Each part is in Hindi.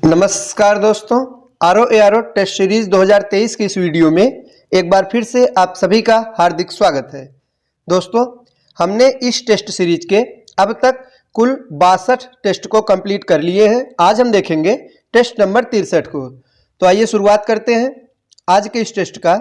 नमस्कार दोस्तों, आरओ टेस्ट सीरीज 2023 की इस वीडियो में एक बार फिर से आप सभी का हार्दिक स्वागत है। दोस्तों, हमने इस टेस्ट सीरीज के अब तक कुल 62 टेस्ट को कंप्लीट कर लिए हैं। आज हम देखेंगे टेस्ट नंबर 63 को। तो आइए शुरुआत करते हैं आज के इस टेस्ट का।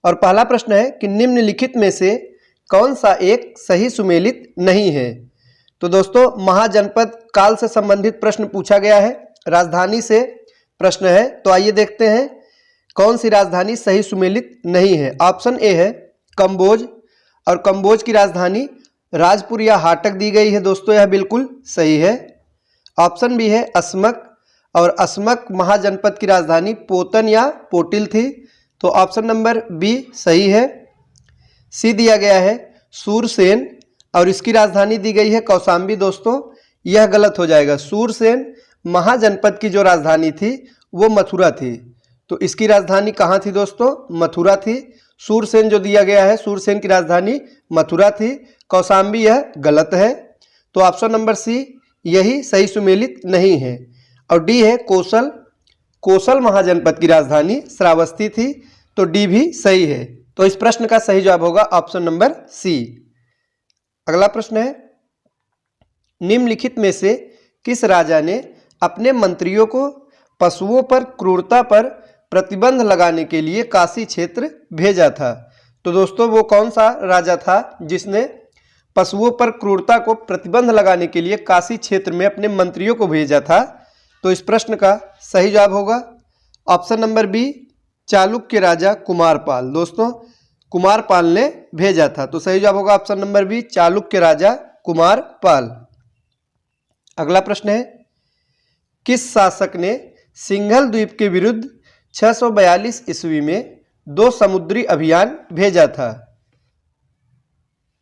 और पहला प्रश्न है कि निम्नलिखित में से कौन सा एक सही सुमेलित नहीं है। तो दोस्तों, महाजनपद काल से संबंधित प्रश्न पूछा गया है, राजधानी से प्रश्न है। तो आइए देखते हैं कौन सी राजधानी सही सुमेलित नहीं है। ऑप्शन ए है कंबोज, और कंबोज की राजधानी राजपुर या हाटक दी गई है। दोस्तों, यह बिल्कुल सही है। ऑप्शन बी है असमक, और असमक महाजनपद की राजधानी पोतन या पोटिल थी। तो ऑप्शन नंबर बी सही है। सी दिया गया है सूरसेन, और इसकी राजधानी दी गई है कौशाम्बी। दोस्तों, यह गलत हो जाएगा। सूरसेन महाजनपद की जो राजधानी थी वो मथुरा थी। तो इसकी राजधानी कहाँ थी दोस्तों? मथुरा थी। सूरसेन जो दिया गया है, सूरसेन की राजधानी मथुरा थी। कौशाम्बी यह गलत है। तो ऑप्शन नंबर सी यही सही सुमेलित नहीं है। और डी है कौशल, कौशल महाजनपद की राजधानी श्रावस्ती थी। तो डी भी सही है। तो इस प्रश्न का सही जवाब होगा ऑप्शन नंबर सी। अगला प्रश्न है, निम्नलिखित में से किस राजा ने अपने मंत्रियों को पशुओं पर क्रूरता पर प्रतिबंध लगाने के लिए काशी क्षेत्र भेजा था? तो दोस्तों, वो कौन सा राजा था जिसने पशुओं पर क्रूरता को प्रतिबंध लगाने के लिए काशी क्षेत्र में अपने मंत्रियों को भेजा था? तो इस प्रश्न का सही जवाब होगा ऑप्शन नंबर बी, चालुक्य राजा कुमारपाल। दोस्तों, कुमारपाल ने भेजा था। तो सही जवाब होगा ऑप्शन नंबर बी, चालुक्य राजा कुमारपाल। अगला प्रश्न है, किस शासक ने सिंघल द्वीप के विरुद्ध 642 ईस्वी में 2 समुद्री अभियान भेजा था?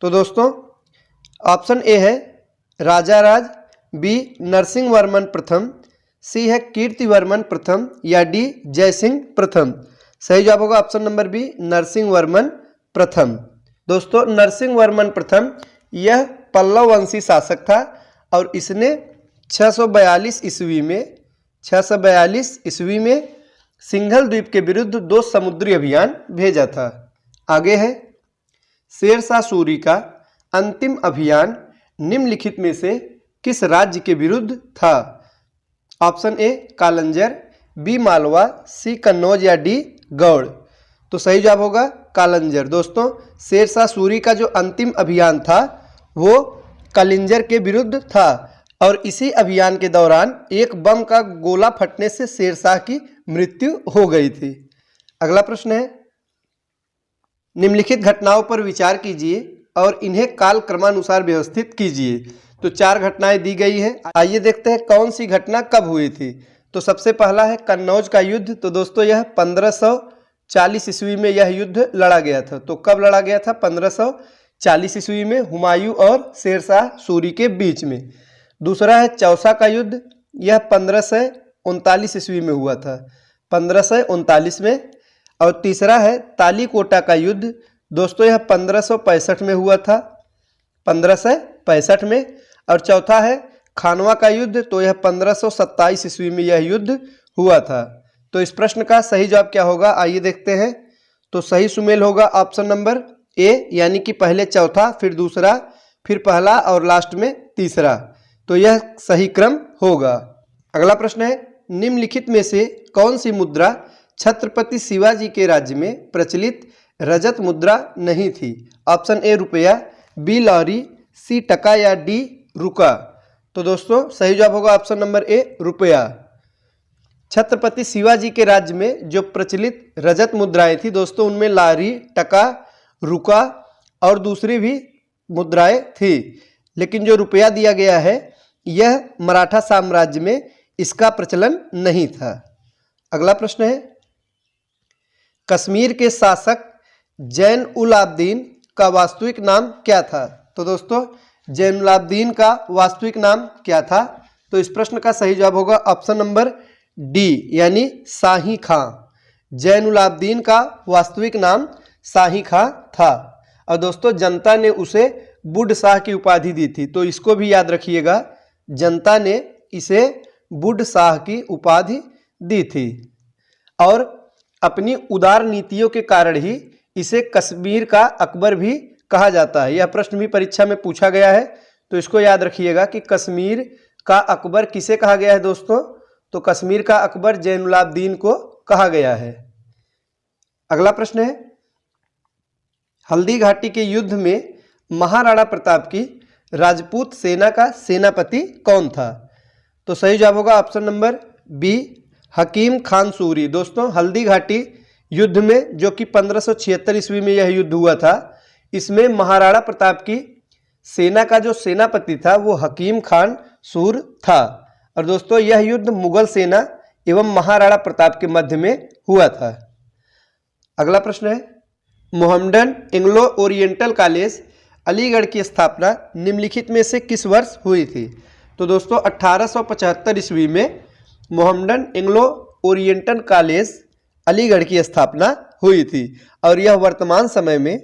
तो दोस्तों, ऑप्शन ए है राजाराज, बी नरसिंहवर्मन प्रथम, सी है कीर्तिवर्मन प्रथम, या डी जयसिंह प्रथम। सही जवाब होगा ऑप्शन नंबर बी, नरसिंहवर्मन प्रथम। दोस्तों, नरसिंहवर्मन प्रथम यह पल्लव वंशी शासक था, और इसने 642 ईस्वी में सिंघल द्वीप के विरुद्ध 2 समुद्री अभियान भेजा था। आगे है, शेरशाह सूरी का अंतिम अभियान निम्नलिखित में से किस राज्य के विरुद्ध था? Option A Kalinjar, B Malwa, C Kannauj, या डी गौड़। तो सही जवाब होगा कालंजर। दोस्तों, शेरशाह सूरी का जो अंतिम अभियान था वो कालिंजर के विरुद्ध था, और इसी अभियान के दौरान एक बम का गोला फटने से शेरशाह की मृत्यु हो गई थी। अगला प्रश्न है, निम्नलिखित घटनाओं पर विचार कीजिए और इन्हें काल क्रमानुसार व्यवस्थित कीजिए। तो 4 घटनाएं दी गई है। आइए देखते हैं कौन सी घटना कब हुई थी। तो सबसे पहला है कन्नौज का युद्ध। तो दोस्तों, यह 1540 ईस्वी में यह युद्ध लड़ा गया था। तो कब लड़ा गया था? 1540 ईस्वी में, हुमायूं और शेरशाह सूरी के बीच में। दूसरा है चौसा का युद्ध, यह 1539 ईस्वी में हुआ था, 1539 में। और तीसरा है तालीकोटा का युद्ध। दोस्तों, यह 1565 में हुआ था, 1565 में। और चौथा है खानवा का युद्ध। तो यह 1527 ईस्वी में यह युद्ध हुआ था। तो इस प्रश्न का सही जवाब क्या होगा, आइए देखते हैं। तो सही सुमेल होगा ऑप्शन नंबर ए, यानी कि पहले चौथा, फिर दूसरा, फिर पहला, और लास्ट में तीसरा। तो यह सही क्रम होगा। अगला प्रश्न है, निम्नलिखित में से कौन सी मुद्रा छत्रपति शिवाजी के राज्य में प्रचलित रजत मुद्रा नहीं थी? ऑप्शन ए रुपया, बी लॉरी, सी टका, या डी रुका। तो दोस्तों, सही जवाब होगा ऑप्शन नंबर ए रुपया। छत्रपति शिवाजी के राज्य में जो प्रचलित रजत मुद्राएं थी दोस्तों, उनमें लारी, टका, रुका और दूसरी भी मुद्राएं थी। लेकिन जो रुपया दिया गया है यह मराठा साम्राज्य में इसका प्रचलन नहीं था। अगला प्रश्न है, कश्मीर के शासक जैन उल आबदीन का वास्तविक नाम क्या था? तो दोस्तों, जैन उल आबदीन का वास्तविक नाम क्या था? तो इस प्रश्न का सही जवाब होगा ऑप्शन नंबर डी, यानी शाही खां। जैन उल आबदीन का वास्तविक नाम शाही खां था। और दोस्तों, जनता ने उसे बुढ़ शाह की उपाधि दी थी। तो इसको भी याद रखिएगा, जनता ने इसे बुढ़ शाह की उपाधि दी थी। और अपनी उदार नीतियों के कारण ही इसे कश्मीर का अकबर भी कहा जाता है। यह प्रश्न भी परीक्षा में पूछा गया है, तो इसको याद रखिएगा कि कश्मीर का अकबर किसे कहा गया है दोस्तों, तो कश्मीर का अकबर जैनुलाब्दीन को कहा गया है। अगला प्रश्न है, हल्दी घाटी के युद्ध में महाराणा प्रताप की राजपूत सेना का सेनापति कौन था? तो सही जवाब होगा ऑप्शन नंबर बी, हकीम खान सूरी। दोस्तों हल्दी घाटी युद्ध में, जो कि 1576 ईस्वी में यह युद्ध हुआ था, इसमें महाराणा प्रताप की सेना का जो सेनापति था वो हकीम खान सूर था। और दोस्तों यह युद्ध मुगल सेना एवं महाराणा प्रताप के मध्य में हुआ था। अगला प्रश्न है, Mohammedan Anglo oriental college Aligarh की स्थापना निम्नलिखित में से किस वर्ष हुई थी? तो दोस्तों 1875 ईस्वी में Mohammedan Anglo oriental college Aligarh की स्थापना हुई थी और यह वर्तमान समय में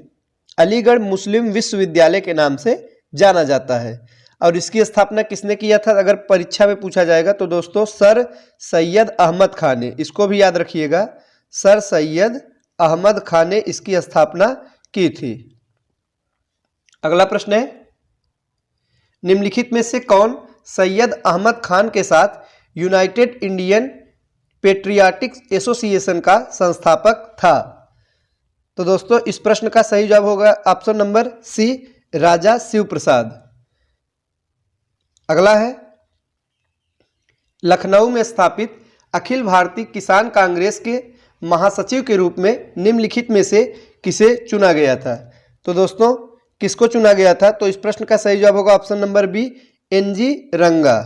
अलीगढ़ मुस्लिम विश्वविद्यालय के नाम से जाना जाता है। और इसकी स्थापना किसने किया था अगर परीक्षा में पूछा जाएगा तो दोस्तों सर सैयद अहमद खान ने। इसको भी याद रखिएगा, सर सैयद अहमद खान ने इसकी स्थापना की थी। अगला प्रश्न है, निम्नलिखित में से कौन सैयद अहमद खान के साथ यूनाइटेड इंडियन पेट्रियाटिक एसोसिएशन का संस्थापक था? तो दोस्तों इस प्रश्न का सही जवाब होगा ऑप्शन नंबर सी, राजा शिव प्रसाद। अगला है, लखनऊ में स्थापित अखिल भारतीय किसान कांग्रेस के महासचिव के रूप में निम्नलिखित में से किसे चुना गया था? तो दोस्तों किसको चुना गया था? तो इस प्रश्न का सही जवाब होगा ऑप्शन नंबर बी, एनजी रंगा।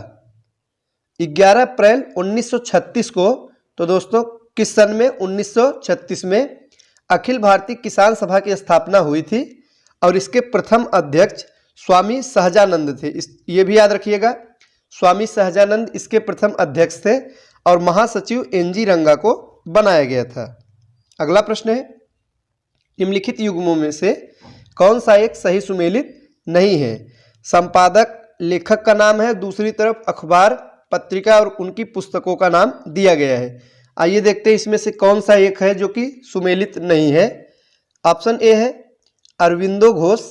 11 अप्रैल 1936 को, तो दोस्तों किस सन में? 1936 में अखिल भारतीय किसान सभा की स्थापना हुई थी और इसके प्रथम अध्यक्ष स्वामी सहजानंद थे। ये भी याद रखिएगा, स्वामी सहजानंद इसके प्रथम अध्यक्ष थे और महासचिव एनजी रंगा को बनाया गया था। अगला प्रश्न है, निम्नलिखित युग्मों में से कौन सा एक सही सुमेलित नहीं है? संपादक लेखक का नाम है, दूसरी तरफ अखबार पत्रिका और उनकी पुस्तकों का नाम दिया गया है। आइए देखते हैं इसमें से कौन सा एक है जो कि सुमेलित नहीं है। ऑप्शन ए है अरविंदो घोष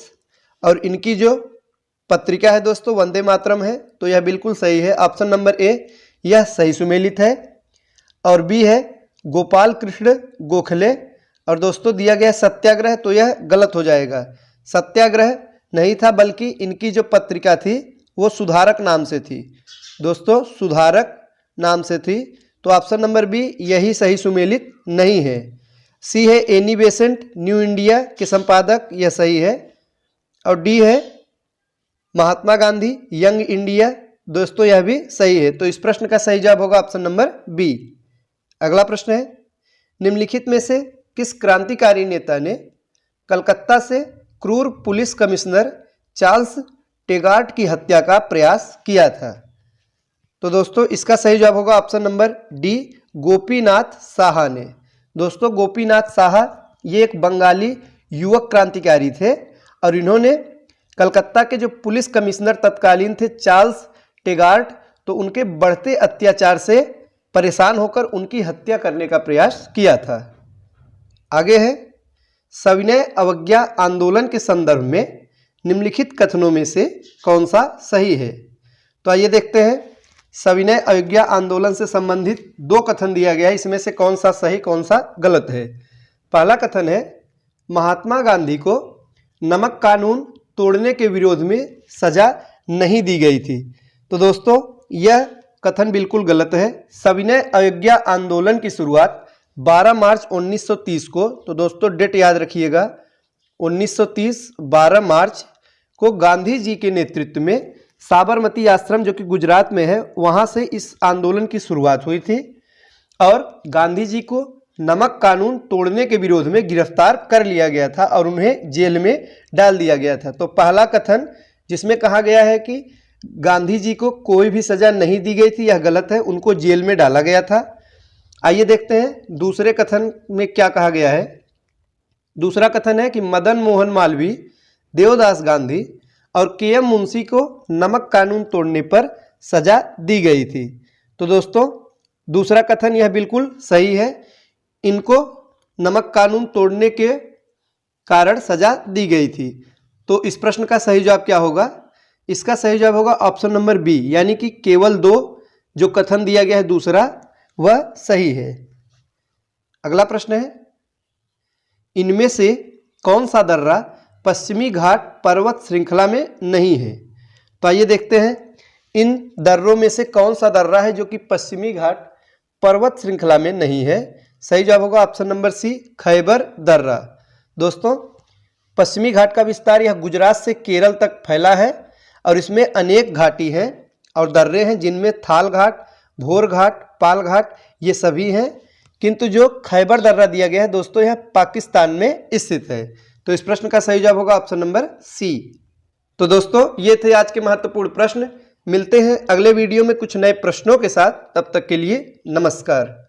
और इनकी जो पत्रिका है दोस्तों वंदे मातरम है, तो यह बिल्कुल सही है, ऑप्शन नंबर ए यह सही सुमेलित है। और बी है गोपाल कृष्ण गोखले और दोस्तों दिया गया सत्याग्रह, तो यह गलत हो जाएगा, सत्याग्रह नहीं था बल्कि इनकी जो पत्रिका थी वो सुधारक नाम से थी दोस्तों, सुधारक नाम से थी। तो ऑप्शन नंबर बी यही सही सुमेलित नहीं है। सी है एनी बेसेंट न्यू इंडिया के संपादक, यह सही है। और डी है महात्मा गांधी यंग इंडिया, दोस्तों यह भी सही है। तो इस प्रश्न का सही जवाब होगा ऑप्शन नंबर बी। अगला प्रश्न है, निम्नलिखित में से किस क्रांतिकारी नेता ने कलकत्ता से क्रूर पुलिस कमिश्नर चार्ल्स टेगार्ट की हत्या का प्रयास किया था? तो दोस्तों इसका सही जवाब होगा option number D, Gopinath Saha ने। दोस्तों गोपीनाथ साहा ये एक बंगाली युवक क्रांतिकारी थे और इन्होंने कलकत्ता के जो पुलिस कमिश्नर तत्कालीन थे चार्ल्स टेगार्ट, तो उनके बढ़ते अत्याचार से परेशान होकर उनकी हत्या करने का प्रयास किया था। आगे है, सविनय अवज्ञा आंदोलन के संदर्भ में निम्नलिखित कथनों में से कौन सा सही है? तो आइए देखते हैं, सविनय अवज्ञा आंदोलन से संबंधित दो कथन दिया गया है, इसमें से कौन सा सही कौन सा गलत है? पहला कथन है, महात्मा गांधी को नमक कानून तोड़ने के विरोध में सजा नहीं दी गई थी। तो दोस्तों यह कथन बिल्कुल गलत है। सविनय अवज्ञा आंदोलन की शुरुआत 12 मार्च 1930 को, तो दोस्तों डेट याद रखिएगा, 1930 12 मार्च को गांधी जी के नेतृत्व में साबरमती आश्रम जो कि गुजरात में है वहां से इस आंदोलन की शुरुआत हुई थी और गांधी जी को नमक कानून तोड़ने के विरोध में गिरफ्तार कर लिया गया था और उन्हें जेल में डाल दिया गया था। तो पहला कथन जिसमें कहा गया है कि गांधी जी को कोई भी सजा नहीं दी गई थी, यह गलत है, उनको जेल में डाला गया था। आइए देखते हैं दूसरे कथन में क्या कहा गया है। दूसरा कथन है कि मदन मोहन मालवीय, देवदास गांधी और के एम मुंशी को नमक कानून तोड़ने पर सजा दी गई थी। तो दोस्तों दूसरा कथन यह बिल्कुल सही है, इनको नमक कानून तोड़ने के कारण सजा दी गई थी। तो इस प्रश्न का सही जवाब क्या होगा? इसका सही जवाब होगा ऑप्शन नंबर बी, यानी कि केवल 2 जो कथन दिया गया है दूसरा वह सही है। अगला प्रश्न है, इनमें से कौन सा दर्रा पश्चिमी घाट पर्वत श्रृंखला में नहीं है? तो आइए देखते हैं इन दर्रों में से कौन सा दर्रा है जो कि पश्चिमी घाट पर्वत श्रृंखला में नहीं है। सही जवाब होगा ऑप्शन नंबर सी, खैबर दर्रा। दोस्तों पश्चिमी घाट का विस्तार यह गुजरात से केरल तक फैला है और इसमें अनेक घाटी हैं और दर्रे हैं जिनमें थाल घाट, भोर घाट, पाल घाट ये सभी हैं, किंतु जो खैबर दर्रा दिया गया है दोस्तों यह पाकिस्तान में स्थित है। तो इस प्रश्न का सही जवाब होगा ऑप्शन नंबर सी। तो दोस्तों ये थे आज के महत्वपूर्ण प्रश्न। मिलते हैं अगले वीडियो में कुछ नए प्रश्नों के साथ, तब तक के लिए नमस्कार।